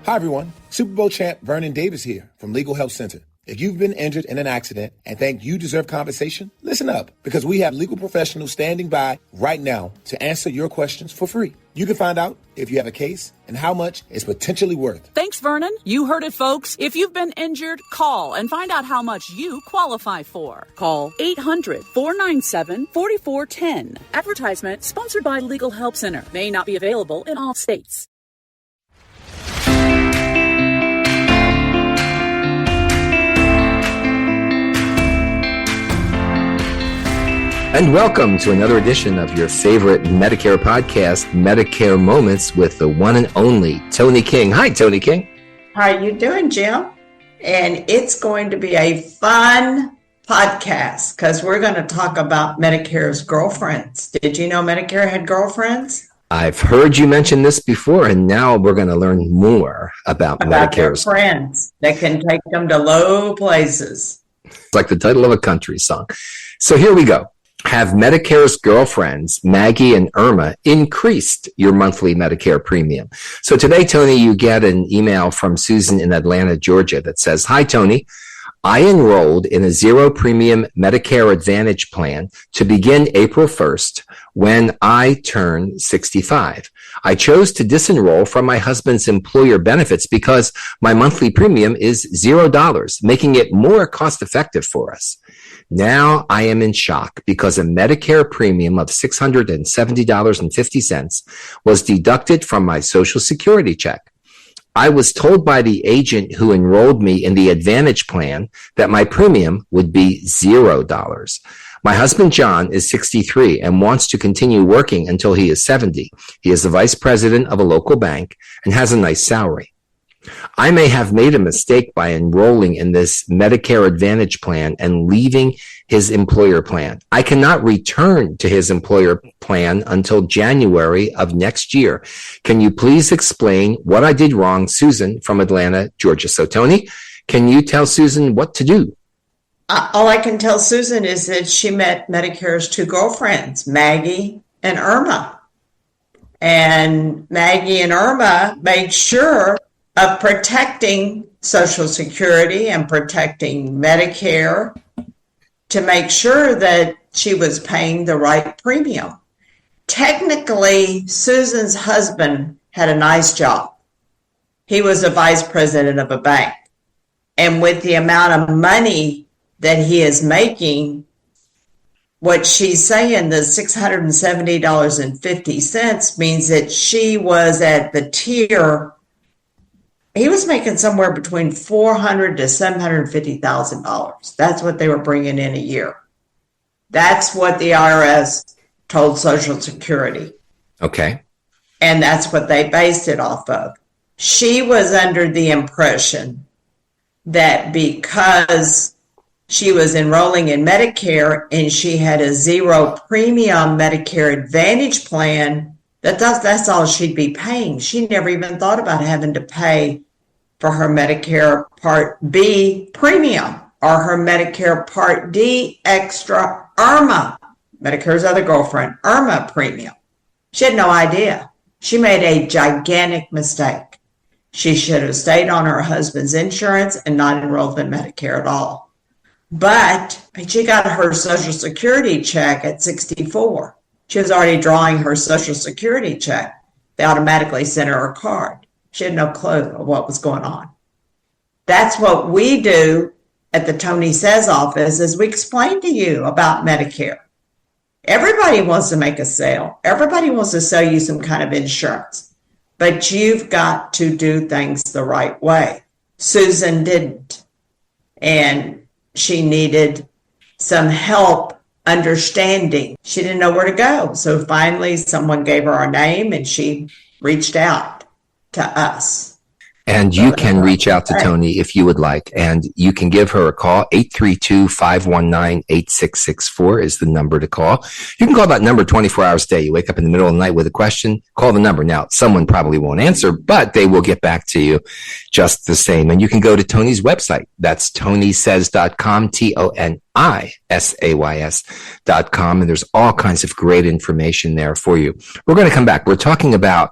Hi, everyone. Super Bowl champ Vernon Davis here from Legal Help Center. If you've been injured in an accident and think you deserve compensation, listen up, because we have legal professionals standing by right now to answer your questions for free. You can find out if you have a case and how much it's potentially worth. Thanks, Vernon. You heard it, folks. If you've been injured, call and find out how much you qualify for. Call 800-497-4410. Advertisement sponsored by Legal Help Center. May not be available in all states. And welcome to another edition of your favorite Medicare podcast, Medicare Moments, with the one and only Toni King. Hi, Toni King. How are you doing, Jim? And it's going to be a fun podcast because we're going to talk about Medicare's girlfriends. Did you know Medicare had girlfriends? I've heard you mention this before, and now we're going to learn more about Medicare's their friends that can take them to low places. It's like the title of a country song. So here we go. Have Medicare's girlfriends, MAGI and IRMAA, increased your monthly Medicare premium? So today, Toni, you get an email from Susan in Atlanta, Georgia that says, "Hi, Toni. I enrolled in a zero premium Medicare Advantage plan to begin April 1st when I turn 65. I chose to disenroll from my husband's employer benefits because my monthly premium is $0, making it more cost effective for us. Now I am in shock because a Medicare premium of $670.50 was deducted from my Social Security check. I was told by the agent who enrolled me in the Advantage plan that my premium would be $0. My husband, John, is 63 and wants to continue working until he is 70. He is the vice president of a local bank and has a nice salary. I may have made a mistake by enrolling in this Medicare Advantage plan and leaving his employer plan. I cannot return to his employer plan until January of next year. Can you please explain what I did wrong?" Susan from Atlanta, Georgia. So, Toni, can you tell Susan what to do? All I can tell Susan is that she met Medicare's two girlfriends, MAGI and IRMAA. And MAGI and IRMAA made sure of protecting Social Security and protecting Medicare to make sure that she was paying the right premium. Technically, Susan's husband had a nice job. He was a vice president of a bank. And with the amount of money that he is making, what she's saying, the $670.50 means that she was at the tier. He was making somewhere between $400,000 to $750,000. That's what they were bringing in a year. That's what the IRS told Social Security. Okay. And that's what they based it off of. She was under the impression that because she was enrolling in Medicare and she had a zero premium Medicare Advantage plan, that's all she'd be paying. She never even thought about having to pay for her Medicare Part B premium or her Medicare Part D extra IRMAA, Medicare's other girlfriend, IRMAA premium. She had no idea. She made a gigantic mistake. She should have stayed on her husband's insurance and not enrolled in Medicare at all. But she got her Social Security check at 64. She was already drawing her Social Security check. They automatically sent her a card. She had no clue of what was going on. That's what we do at the Toni Says office, is we explain to you about Medicare. Everybody wants to make a sale. Everybody wants to sell you some kind of insurance. But you've got to do things the right way. Susan didn't. And she needed some help understanding. She didn't know where to go. So finally, someone gave her our name and she reached out to us. And you can reach out to Toni if you would like, and you can give her a call. 832-519-8664 is the number to call. You can call that number 24 hours a day. You wake up in the middle of the night with a question, call the number. Now, someone probably won't answer, but they will get back to you just the same. And you can go to Toni's website. That's tonisays.com, TONISAYS.com. And there's all kinds of great information there for you. We're going to come back. We're talking about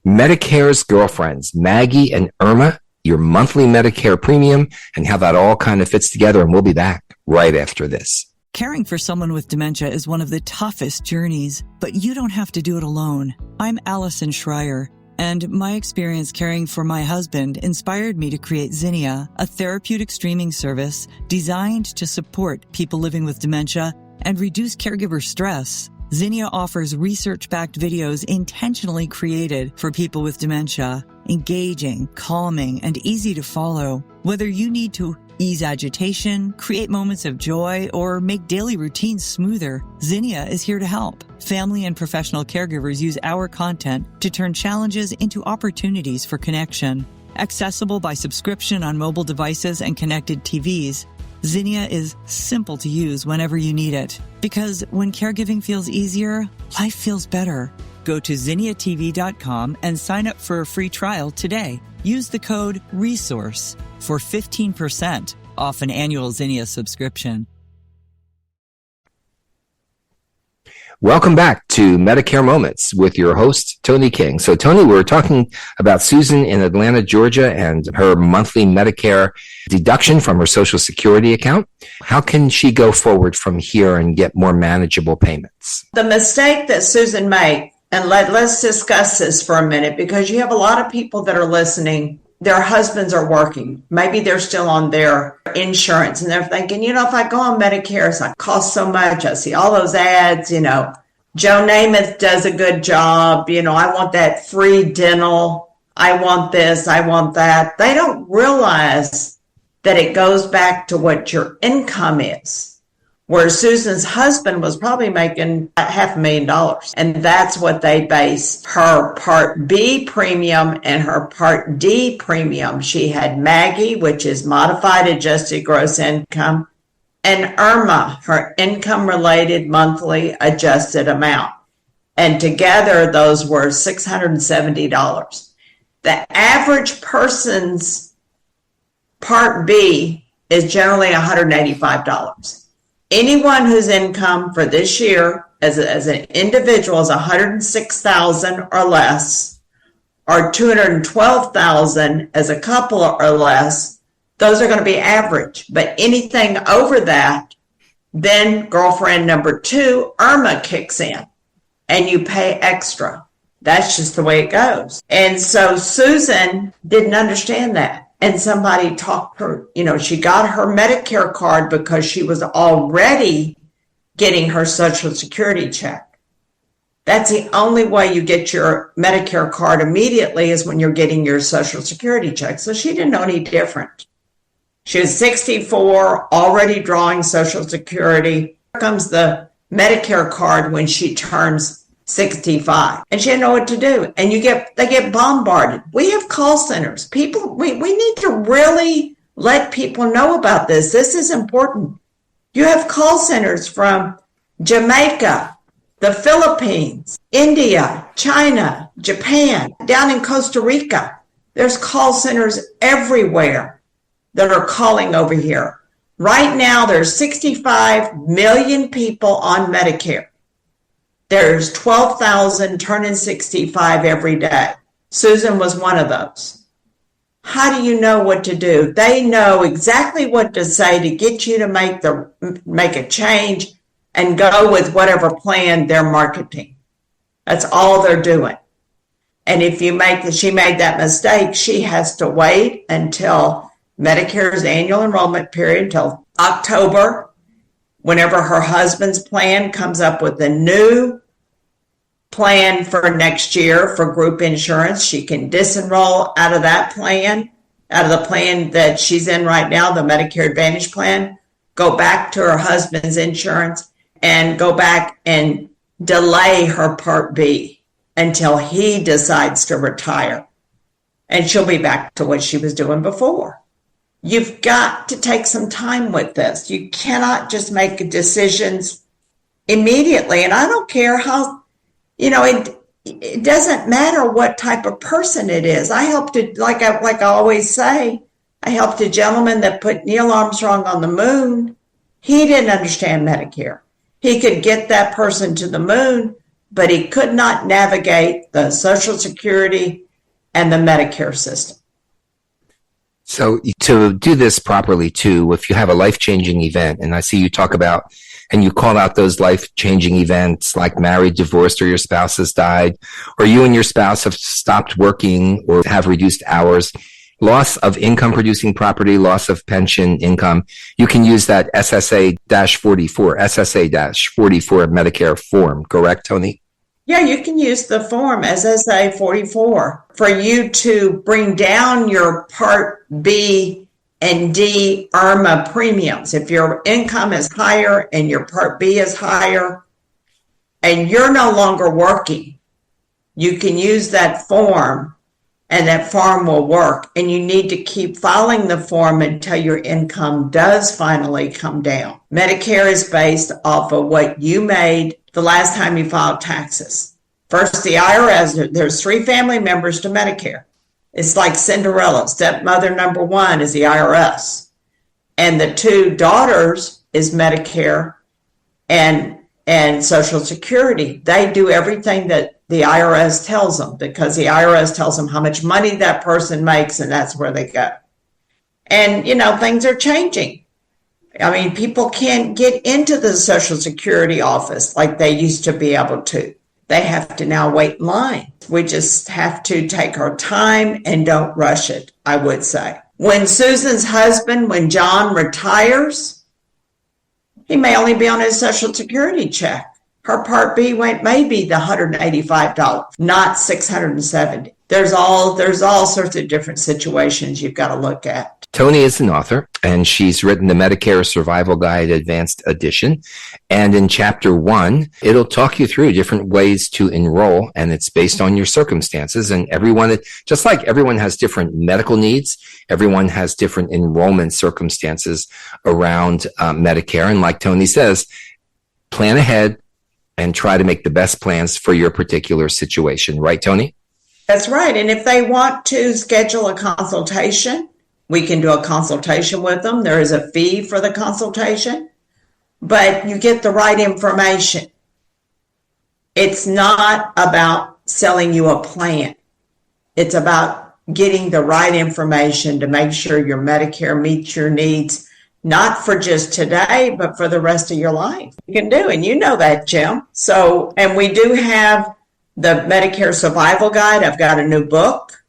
Medicare's girlfriends, MAGI and IRMAA, your monthly Medicare premium, and how that all kind of fits together. And we'll be back right after this. Caring for someone with dementia is one of the toughest journeys, but you don't have to do it alone. I'm Allison Schreier, and my experience caring for my husband inspired me to create Zinnia, a therapeutic streaming service designed to support people living with dementia and reduce caregiver stress. Zinnia offers research-backed videos intentionally created for people with dementia, engaging, calming, and easy to follow. Whether you need to ease agitation, create moments of joy, or make daily routines smoother, Zinnia is here to help. Family and professional caregivers use our content to turn challenges into opportunities for connection. Accessible by subscription on mobile devices and connected TVs, Zinnia is simple to use whenever you need it. Because when caregiving feels easier, life feels better. Go to zinniatv.com and sign up for a free trial today. Use the code RESOURCE for 15% off an annual Zinnia subscription. Welcome back to Medicare Moments with your host, Toni King. So, Toni, we're talking about Susan in Atlanta, Georgia, and her monthly Medicare deduction from her Social Security account. How can she go forward from here and get more manageable payments? The mistake that Susan made, and let's discuss this for a minute, because you have a lot of people that are listening. Their husbands are working. Maybe they're still on their insurance and they're thinking, if I go on Medicare, it's like costs so much. I see all those ads, Joe Namath does a good job. I want that free dental. I want this. I want that. They don't realize that it goes back to what your income is. Where Susan's husband was probably making $500,000. And that's what they base her Part B premium and her Part D premium. She had MAGI, which is Modified Adjusted Gross Income, and IRMAA, her income-related monthly adjusted amount. And together, those were $670. The average person's Part B is generally $185. Anyone whose income for this year as an individual is $106,000 or less, or $212,000 as a couple or less, those are going to be average. But anything over that, then girlfriend number 2, IRMAA, kicks in and you pay extra. That's just the way it goes. And so Susan didn't understand that. And somebody talked her, she got her Medicare card because she was already getting her Social Security check. That's the only way you get your Medicare card immediately is when you're getting your Social Security check. So she didn't know any different. She was 64, already drawing Social Security. Here comes the Medicare card when she turns 65, and she didn't know what to do. And they get bombarded. We have call centers. People, we need to really let people know about this. This is important. You have call centers from Jamaica, the Philippines, India, China, Japan, down in Costa Rica. There's call centers everywhere that are calling over here. Right now, there's 65 million people on Medicare. There's 12,000 turning 65 every day. Susan was one of those. How do you know what to do? They know exactly what to say to get you to make a change and go with whatever plan they're marketing. That's all they're doing. And if she made that mistake, she has to wait until Medicare's annual enrollment period, until October, whenever her husband's plan comes up with a new plan for next year for group insurance. She can disenroll out of that plan, out of the plan that she's in right now, the Medicare Advantage plan, go back to her husband's insurance and go back and delay her Part B until he decides to retire. And she'll be back to what she was doing before. You've got to take some time with this. You cannot just make decisions immediately. And I don't care how, it doesn't matter what type of person it is. I helped like I always say, I helped a gentleman that put Neil Armstrong on the moon. He didn't understand Medicare. He could get that person to the moon, but he could not navigate the Social Security and the Medicare system. So to do this properly too, if you have a life-changing event, and I see you talk about, and you call out those life-changing events like married, divorced, or your spouse has died, or you and your spouse have stopped working or have reduced hours, loss of income-producing property, loss of pension income, you can use that SSA-44 Medicare form, correct, Toni? Yeah, you can use the form SSA 44 for you to bring down your Part B and D IRMAA premiums. If your income is higher and your Part B is higher and you're no longer working, you can use that form and that form will work. And you need to keep filing the form until your income does finally come down. Medicare is based off of what you made the last time you filed taxes. First, the IRS, there's 3 family members to Medicare. It's like Cinderella. Stepmother number 1 is the IRS. And the 2 daughters is Medicare and Social Security. They do everything that the IRS tells them because the IRS tells them how much money that person makes, and that's where they go. And, things are changing. I mean, people can't get into the Social Security office like they used to be able to. They have to now wait in line. We just have to take our time and don't rush it, I would say. When Susan's husband, when John retires, he may only be on his Social Security check. Her Part B may be the $185, not $670. There's all sorts of different situations you've got to look at. Toni is an author, and she's written the Medicare Survival Guide Advanced Edition. And in Chapter 1, it'll talk you through different ways to enroll, and it's based on your circumstances. And everyone, just like everyone has different medical needs, everyone has different enrollment circumstances around Medicare. And like Toni says, plan ahead and try to make the best plans for your particular situation. Right, Toni? That's right. And if they want to schedule a consultation, we can do a consultation with them. There is a fee for the consultation, but you get the right information. It's not about selling you a plan. It's about getting the right information to make sure your Medicare meets your needs, not for just today, but for the rest of your life. You can do, and you know that, Jim. So, and we do have the Medicare Survival Guide. I've got a new book.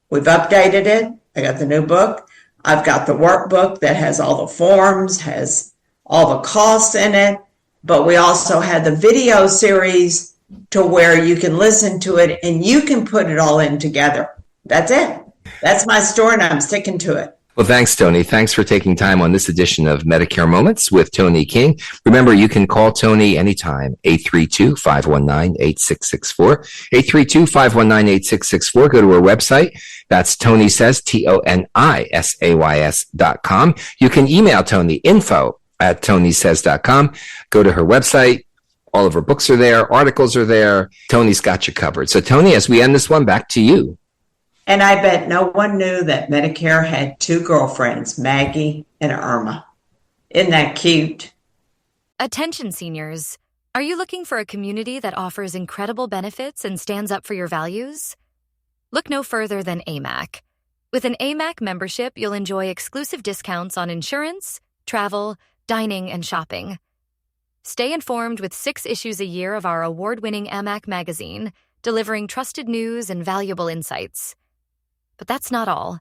We've updated it. I got the new book. I've got the workbook that has all the forms, has all the costs in it, but we also had the video series to where you can listen to it and you can put it all in together. That's it. That's my story, and I'm sticking to it. Well, thanks, Toni. Thanks for taking time on this edition of Medicare Moments with Toni King. Remember, you can call Toni anytime, 832-519-8664, 832-519-8664. Go to her website. That's ToniSays, ToniSays.com. You can email Toni, info@tonisays.com. Go to her website. All of her books are there. Articles are there. Toni's got you covered. So, Toni, as we end this one, back to you. And I bet no one knew that Medicare had 2 girlfriends, MAGI and IRMAA. Isn't that cute? Attention seniors. Are you looking for a community that offers incredible benefits and stands up for your values? Look no further than AMAC. With an AMAC membership, you'll enjoy exclusive discounts on insurance, travel, dining, and shopping. Stay informed with 6 issues a year of our award-winning AMAC magazine, delivering trusted news and valuable insights. But that's not all.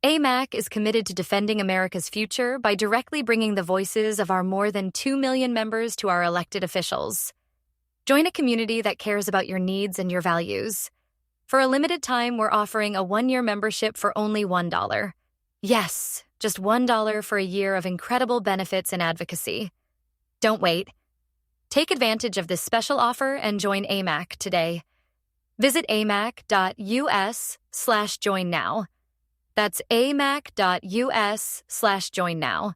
AMAC is committed to defending America's future by directly bringing the voices of our more than 2 million members to our elected officials. Join a community that cares about your needs and your values. For a limited time, we're offering a 1-year membership for only $1. Yes, just $1 for a year of incredible benefits and advocacy. Don't wait. Take advantage of this special offer and join AMAC today. Visit amac.us/join now. That's amac.us/join now.